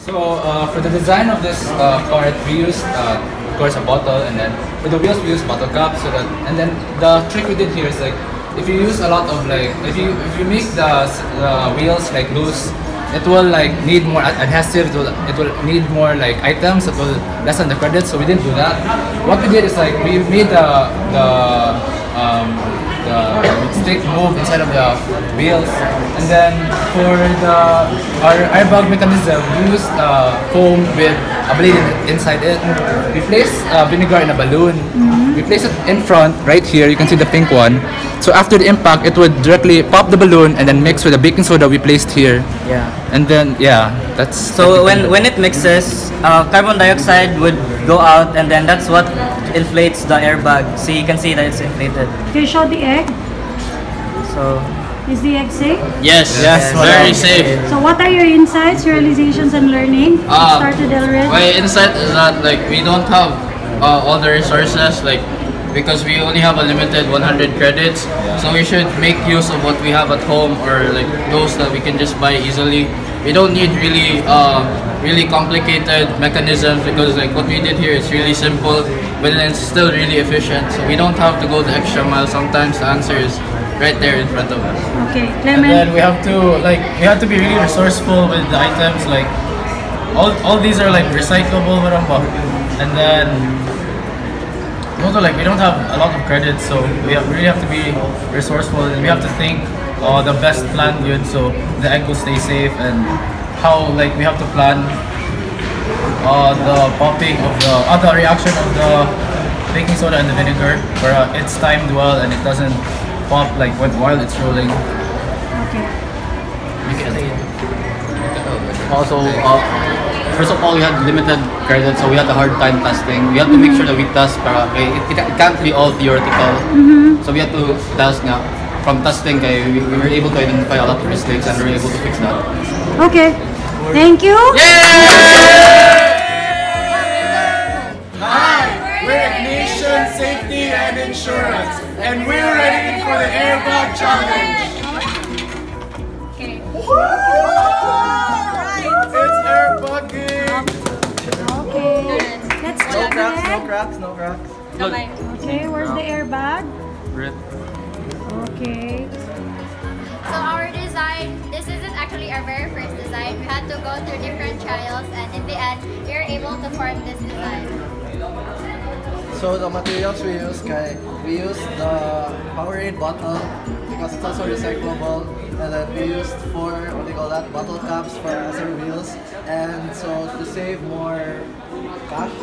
So for the design of this cart, we used of course a bottle, and then for the wheels we use bottle caps. So that, and then the trick we did here is like if you use a lot of like if you make the wheels like loose, it will like need more adhesive. It will need more like items. It will lessen the credits. So we didn't do that. What we did is like we made the stick move inside of the wheels, and then for our airbag mechanism, we used foam with a blade inside it. We placed vinegar in a balloon. We place it in front, right here. You can see the pink one. So after the impact, it would directly pop the balloon and then mix with the baking soda we placed here. Yeah. And then that's so when it mixes, carbon dioxide would go out, and then that's what inflates the airbag. So you can see that it's inflated. Can you show the egg? So is the egg safe? Yes, very safe. So what are your insights, realizations, and learning? Started already. My insight is that like we don't have all the resources, like because we only have a limited 100 credits. So we should make use of what we have at home, or like those that we can just buy easily. We don't need really complicated mechanisms, because like what we did here is really simple, but then it's still really efficient. So we don't have to go the extra mile. Sometimes the answer is right there in front of us. Okay, And Clement. then we have to be really resourceful with the items. Like all these are like recyclable, and then also like we don't have a lot of credits, so we really have to be resourceful, and we have to think the best plan good so the egg will stay safe, and how like we have to plan the popping of the reaction of the baking soda and the vinegar, where it's timed well and it doesn't pop like while it's rolling. Okay. Also, first of all, we had limited credits, so we had a hard time testing. We had to make sure that we test, para it can't be all theoretical. So we had to test nga. From testing, we were able to identify a lot of mistakes, and we were able to fix that. Okay. Thank you. We're Ignition, Safety, and Insurance, and we're ready for the Airbag Challenge. Okay. It's airbagging. Okay. Let's check the egg. No cracks. Okay, where's the airbag? Okay. So our design, this isn't actually our very first design. We had to go through different trials, and in the end, we were able to form this design. So the materials we use the Powerade bottle because it's also recyclable, and then we used 4 bottle caps for other wheels, and so to save more cash,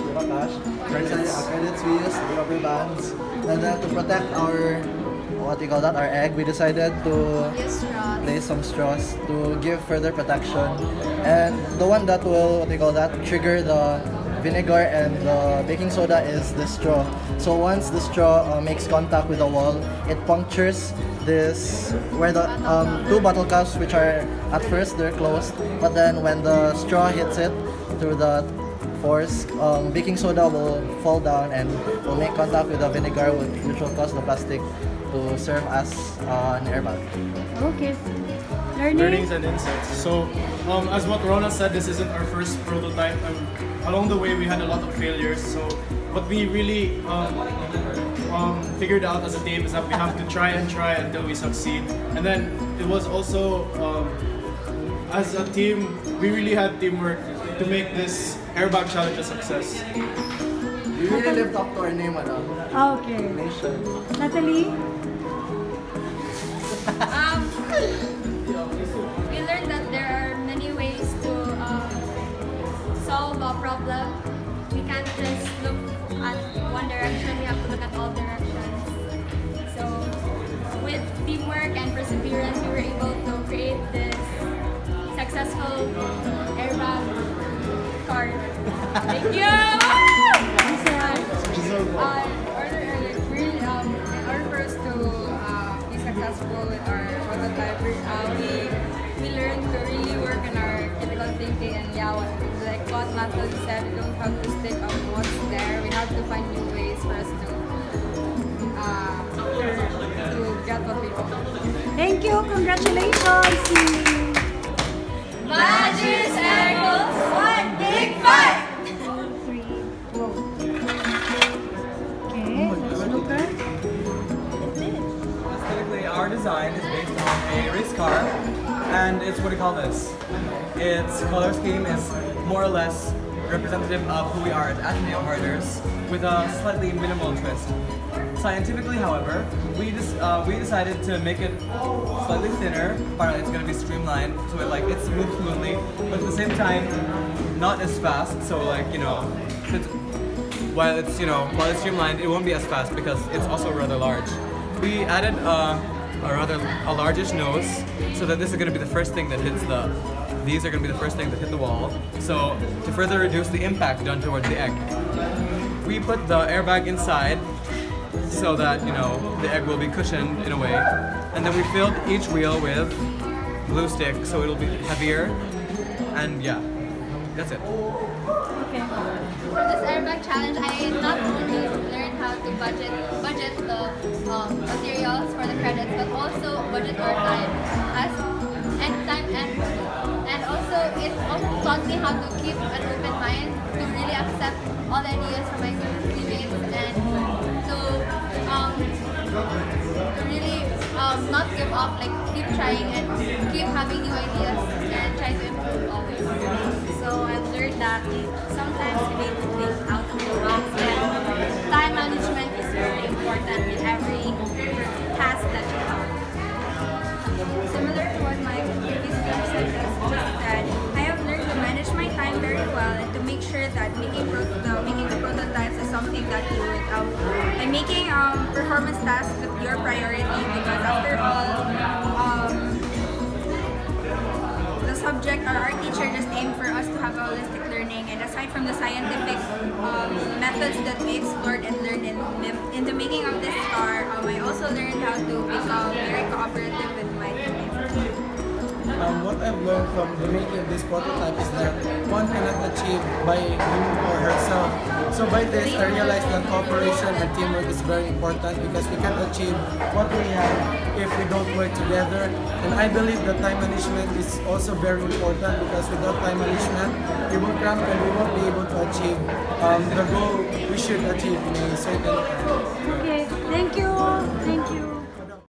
credits, we used rubber bands, and then to protect our our egg, we decided to place some straws to give further protection, and the one that will trigger the vinegar and the baking soda is the straw. So once the straw makes contact with the wall, it punctures this where the 2 bottle caps, which are at first they're closed, but then when the straw hits it through the force, baking soda will fall down and will make contact with the vinegar, which will cause the plastic to serve as an airbag. Okay. Learnings and insights. So, as what Rona said, this isn't our first prototype. Along the way, we had a lot of failures. So, what we really figured out as a team is that we have to try until we succeed. And then it was also, as a team, we really had teamwork to make this airbag challenge a success. We really lived up to our name, Okay. Nation. Natalie? We learned that there are many ways to solve a problem. We can't just look at one direction, we have to look at all directions. So with teamwork and perseverance, we were able to create this successful airbag card. Thank you! In order for us to be successful with our prototype, we learned to really work on our critical thinking, and like what Natalie said, we don't have to stick on what's there. We have to find new ways for us to get what we want. Thank you. Congratulations. Badges and goals. this color scheme is more or less representative of who we are as Ateneo herders with a slightly minimal twist. Scientifically, however, we decided to make it slightly thinner. Apparently, it's going to be streamlined, so it's moved smoothly, but at the same time, not as fast. So while it's streamlined, it won't be as fast because it's also rather large. We added a largish nose, so that this is going to be the first thing that hits these are going to be the first thing that hit the wall. So to further reduce the impact done towards the egg, we put the airbag inside, so that the egg will be cushioned in a way, and then we filled each wheel with glue stick, so it'll be heavier, and yeah, that's it. Okay. For this airbag challenge, I not only learned how to budget the materials for the credits, but also budget our time and also it also taught me how to keep an open mind, to really accept all the ideas from my teammates, and to really not give up, keep trying and keep having new ideas and try to improve always. So I've learned that sometimes we need to think out of the box, and time management is very important in every task that you have. Similar to what my previous group said, I have learned to manage my time very well and to make sure that making the prototypes is something that you would and making performance tasks with your priority, because after all, the subject or our teacher just aimed for us to have holistic learning, and aside from the scientific methods that we explored and learned in the making of this car, I also learned how to become very cooperative with my teammates. What I've learned from the making of this prototype is that one cannot achieve by him or herself. So by this, I realized that cooperation and teamwork is very important, because we can't achieve what we have if we don't work together. And I believe that time management is also very important, because without time management, we will cramp and we won't be able to achieve the goal we should achieve in a certain time. Okay, thank you. Thank you.